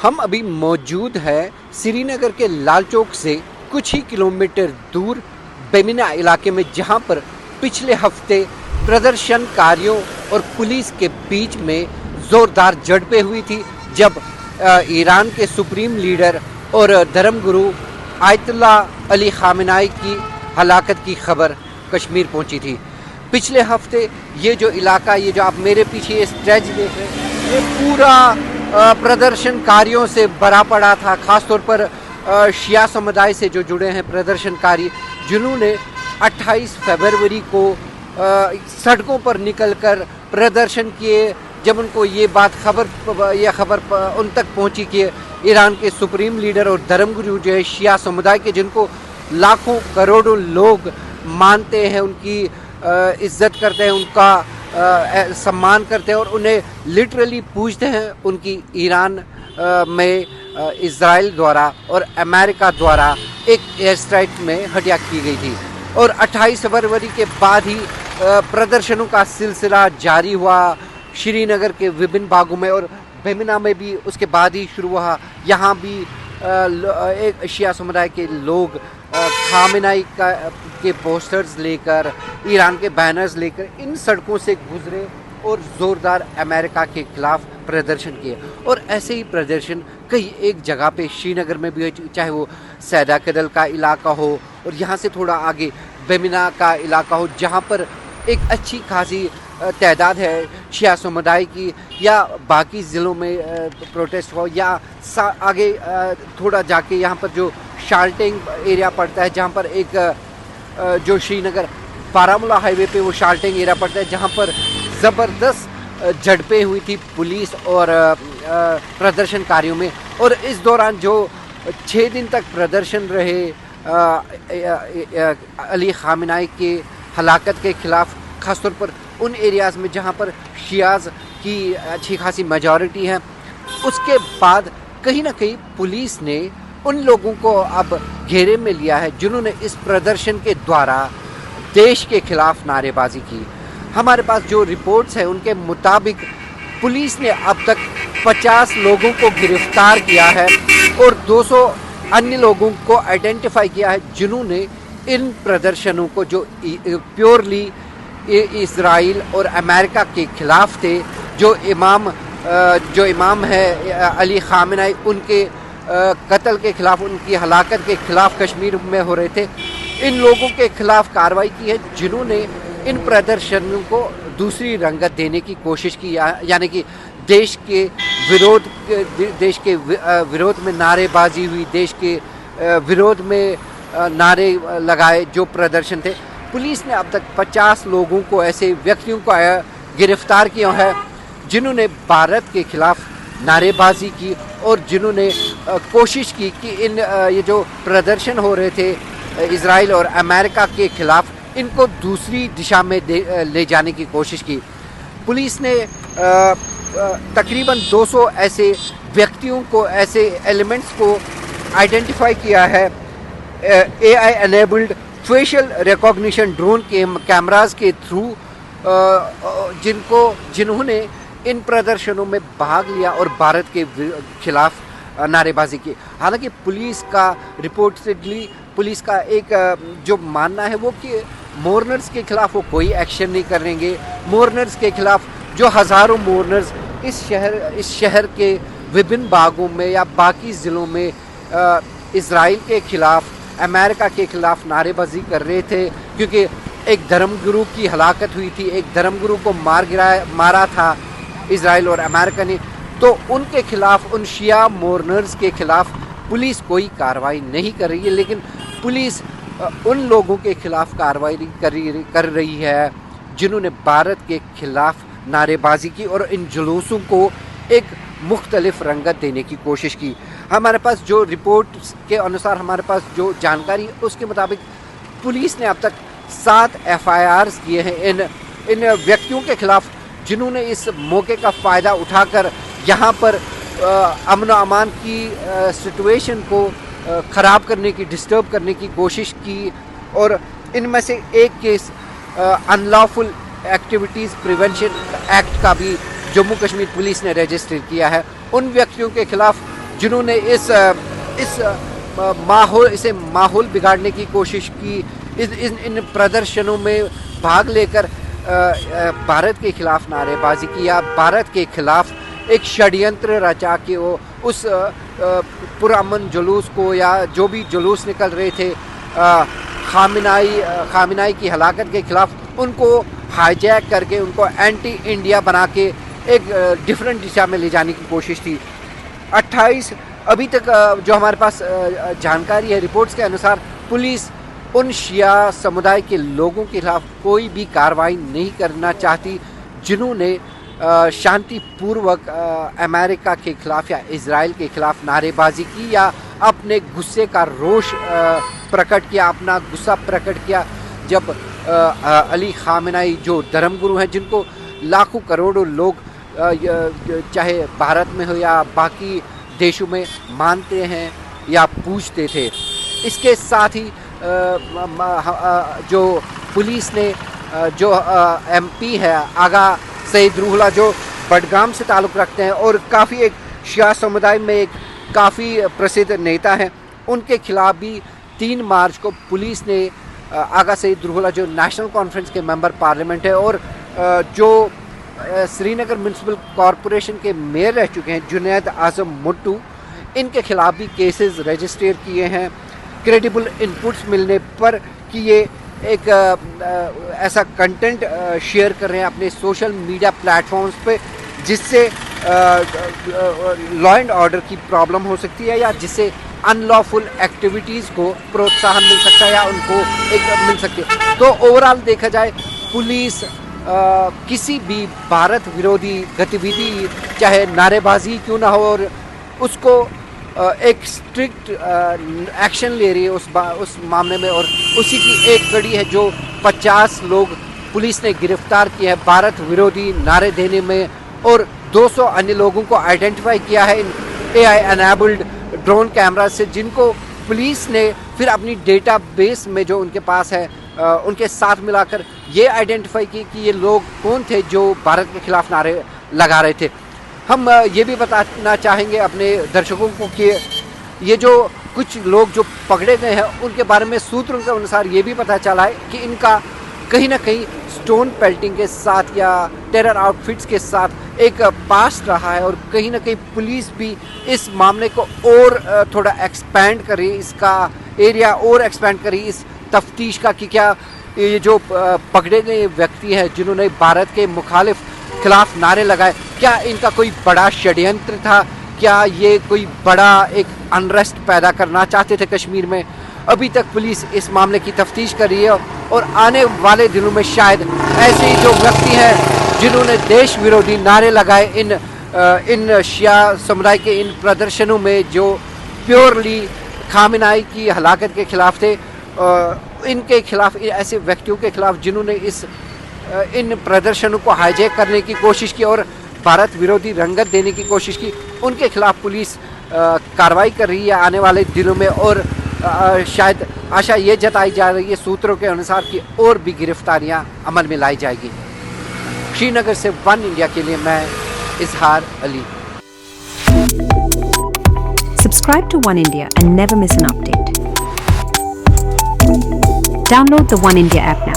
हम अभी मौजूद है श्रीनगर के लाल चौक से कुछ ही किलोमीटर दूर बेमिना इलाके में, जहां पर पिछले हफ्ते प्रदर्शनकारियों और पुलिस के बीच में जोरदार झड़पें हुई थी, जब ईरान के सुप्रीम लीडर और धर्मगुरु आयतुल्ला अली खामेनी की हलाकत की खबर कश्मीर पहुंची थी। पिछले हफ्ते ये जो इलाका, ये जो आप मेरे पीछे ये स्ट्रेच देख रहे हैं, ये पूरा प्रदर्शनकारियों से भरा पड़ा था। खासतौर पर शिया समुदाय से जो जुड़े हैं प्रदर्शनकारी, जिन्होंने 28 फरवरी को सड़कों पर निकलकर प्रदर्शन किए। जब उनको ये खबर उन तक पहुंची कि ईरान के सुप्रीम लीडर और धर्मगुरु जो है शिया समुदाय के, जिनको लाखों करोड़ों लोग मानते हैं, उनकी इज्जत करते हैं, उनका सम्मान करते हैं और उन्हें लिटरली पूजते हैं, उनकी ईरान में इजराइल द्वारा और अमेरिका द्वारा एक एयर स्ट्राइक में हत्या की गई थी। और 28 फरवरी के बाद ही प्रदर्शनों का सिलसिला जारी हुआ श्रीनगर के विभिन्न भागों में, और बेमिना में भी उसके बाद ही शुरू हुआ। यहाँ भी एक शिया समुदाय के लोग खामेनी के पोस्टर्स लेकर, ईरान के बैनर्स लेकर इन सड़कों से गुजरे और ज़ोरदार अमेरिका के खिलाफ प्रदर्शन किए। और ऐसे ही प्रदर्शन कई एक जगह पे श्रीनगर में भी हुए, चाहे वो सैदा कदल का इलाका हो और यहाँ से थोड़ा आगे बेमिना का इलाका हो, जहाँ पर एक अच्छी खासी तादाद है शिया समुदाय की, या बाकी ज़िलों में प्रोटेस्ट हो, या आगे थोड़ा जाके यहाँ पर जो शाल्टिंग एरिया पड़ता है, जहाँ पर एक जो श्रीनगर बारामूला हाईवे पे वो शाल्टिंग एरिया पड़ता है, जहाँ पर ज़बरदस्त झड़पें हुई थी पुलिस और प्रदर्शनकारियों में। और इस दौरान जो 6 दिन तक प्रदर्शन रहे अली खामेनी के हलाकत के खिलाफ, ख़ासतौर पर उन एरियाज़ में जहाँ पर शियाज़ की अच्छी खासी मेजॉरिटी है, उसके बाद कहीं ना कहीं पुलिस ने उन लोगों को अब घेरे में लिया है जिन्होंने इस प्रदर्शन के द्वारा देश के खिलाफ नारेबाजी की। हमारे पास जो रिपोर्ट्स हैं उनके मुताबिक पुलिस ने अब तक 50 लोगों को गिरफ्तार किया है और 200 अन्य लोगों को आइडेंटिफाई किया है, जिन्होंने इन प्रदर्शनों को, जो प्योरली इजराइल और अमेरिका के खिलाफ थे, जो इमाम है अली खामेनी, उनके कत्ल के खिलाफ, उनकी हलाकत के खिलाफ कश्मीर में हो रहे थे, इन लोगों के खिलाफ कार्रवाई की है, जिन्होंने इन प्रदर्शनों को दूसरी रंगत देने की कोशिश की, यानी कि देश के विरोध में नारेबाजी हुई, देश के विरोध में नारे लगाए जो प्रदर्शन थे। पुलिस ने अब तक 50 लोगों को, ऐसे व्यक्तियों को गिरफ्तार किया है जिन्होंने भारत के खिलाफ नारेबाजी की और जिन्होंने कोशिश की कि ये जो प्रदर्शन हो रहे थे इजराइल और अमेरिका के खिलाफ, इनको दूसरी दिशा में ले जाने की कोशिश की। पुलिस ने तकरीबन 200 ऐसे व्यक्तियों को, ऐसे एलिमेंट्स को आइडेंटिफाई किया है AI enabled facial recognition drone के कैमरास के थ्रू, जिन्होंने इन प्रदर्शनों में भाग लिया और भारत के खिलाफ नारेबाजी की। हालांकि पुलिस का रिपोर्टेडली पुलिस का एक जो मानना है वो कि मोर्नर्स के खिलाफ वो कोई एक्शन नहीं करेंगे। मोर्नर्स के खिलाफ जो हज़ारों मोर्नर्स इस शहर के विभिन्न भागों में या बाकी ज़िलों में इजराइल के खिलाफ, अमेरिका के खिलाफ नारेबाजी कर रहे थे, क्योंकि एक धर्मगुरु की हलाकत हुई थी, एक धर्मगुरु को मारा था इजराइल और अमेरिका ने, तो उनके खिलाफ, उन शिया मोर्नर्स के खिलाफ पुलिस कोई कार्रवाई नहीं कर रही है। लेकिन पुलिस उन लोगों के खिलाफ कार्रवाई कर रही है जिन्होंने भारत के खिलाफ नारेबाजी की और इन जुलूसों को एक मुख्तलिफ रंगत देने की कोशिश की। हमारे पास जो रिपोर्ट्स के अनुसार, हमारे पास जो जानकारी, उसके मुताबिक पुलिस ने अब तक 7 FIRs किए हैं इन व्यक्तियों के खिलाफ, जिन्होंने इस मौके का फ़ायदा उठाकर यहाँ पर अमन व अमान की सिचुएशन को ख़राब करने की, डिस्टर्ब करने की कोशिश की। और इनमें से एक case unlawful activities prevention act का भी जम्मू कश्मीर पुलिस ने रजिस्टर किया है। उन व्यक्तियों के खिलाफ जिन्होंने इस माहौल बिगाड़ने की कोशिश की, इन प्रदर्शनों में भाग लेकर भारत के खिलाफ नारेबाजी की या भारत के खिलाफ एक षड्यंत्र रचा के वो उस पुरअमन जुलूस को या जो भी जुलूस निकल रहे थे खामिनाई की हलाकत के खिलाफ, उनको हाईजैक करके उनको एंटी इंडिया बना के एक डिफरेंट दिशा में ले जाने की कोशिश थी। 28 अभी तक जो हमारे पास जानकारी है, रिपोर्ट्स के अनुसार पुलिस उन शिया समुदाय के लोगों के खिलाफ कोई भी कार्रवाई नहीं करना चाहती जिन्होंने शांतिपूर्वक अमेरिका के खिलाफ या इजराइल के खिलाफ नारेबाजी की या अपने गुस्से का रोष प्रकट किया, अपना गुस्सा प्रकट किया जब अली खामेनेई जो धर्मगुरु हैं, जिनको लाखों करोड़ों लोग चाहे भारत में हो या बाकी देशों में मानते हैं या पूजते थे। इसके साथ ही जो पुलिस ने जो एमपी है आगा सईद रूहुल्लाह, जो बडगाम से ताल्लुक़ रखते हैं और काफ़ी एक शिया समुदाय में एक काफ़ी प्रसिद्ध नेता हैं, उनके खिलाफ भी 3 मार्च को पुलिस ने आगा सईद रूहुल्लाह जो नेशनल कॉन्फ्रेंस के मेंबर पार्लियामेंट है और जो श्रीनगर म्यूनसिपल कॉरपोरेशन के मेयर रह चुके हैं जुनैद आज़म मुट्टू, इनके खिलाफ भी केसेस रजिस्टर किए हैं क्रेडिबल इनपुट्स मिलने पर कि ये एक ऐसा कंटेंट शेयर कर रहे हैं अपने सोशल मीडिया प्लेटफॉर्म्स पे जिससे लॉ एंड ऑर्डर की प्रॉब्लम हो सकती है या जिससे अनलॉफुल एक्टिविटीज़ को प्रोत्साहन मिल सकता है या उनको एक मिल सकती है। तो ओवरऑल देखा जाए पुलिस किसी भी भारत विरोधी गतिविधि चाहे नारेबाजी क्यों ना हो और उसको एक स्ट्रिक्ट एक्शन ले रही है उस मामले में, और उसी की एक कड़ी है जो 50 लोग पुलिस ने गिरफ्तार किए हैं भारत विरोधी नारे देने में और 200 अन्य लोगों को आइडेंटिफाई किया है इन AI एनेबल्ड ड्रोन कैमरा से, जिनको पुलिस ने फिर अपनी डेटाबेस में जो उनके पास है उनके साथ मिलाकर ये आइडेंटिफाई की कि ये लोग कौन थे जो भारत के खिलाफ नारे लगा रहे थे। हम ये भी बताना चाहेंगे अपने दर्शकों को कि ये जो कुछ लोग जो पकड़े गए हैं उनके बारे में सूत्रों के अनुसार ये भी पता चला है कि इनका कहीं ना कहीं स्टोन पेल्टिंग के साथ या टेरर आउटफिट्स के साथ एक पास्ट रहा है और कहीं ना कहीं पुलिस भी इस मामले को और थोड़ा एक्सपेंड करे, इसका एरिया और एक्सपेंड करे इस तफ्तीश का कि क्या ये जो पकड़े गए व्यक्ति हैं जिन्होंने भारत के मुखालिफ खिलाफ नारे लगाए, क्या इनका कोई बड़ा षड्यंत्र था, क्या ये कोई बड़ा एक अनरेस्ट पैदा करना चाहते थे कश्मीर में। अभी तक पुलिस इस मामले की तफ्तीश कर रही है और आने वाले दिनों में शायद ऐसे ही जो व्यक्ति हैं जिन्होंने देश विरोधी नारे लगाए इन शिया समुदाय के इन प्रदर्शनों में जो प्योरली खामेनेई की हलाकत के खिलाफ थे, इनके खिलाफ ऐसे व्यक्तियों के खिलाफ जिन्होंने इन प्रदर्शनों को हाईजैक करने की कोशिश की और भारत विरोधी रंगत देने की कोशिश की, उनके खिलाफ पुलिस कार्रवाई कर रही है आने वाले दिनों में और शायद आशा ये जताई जा रही है सूत्रों के अनुसार कि और भी गिरफ्तारियां अमल में लाई जाएगी। श्रीनगर से वन इंडिया के लिए मैं इजहार Ali. Subscribe to One India and never miss an update. Download the One India app now.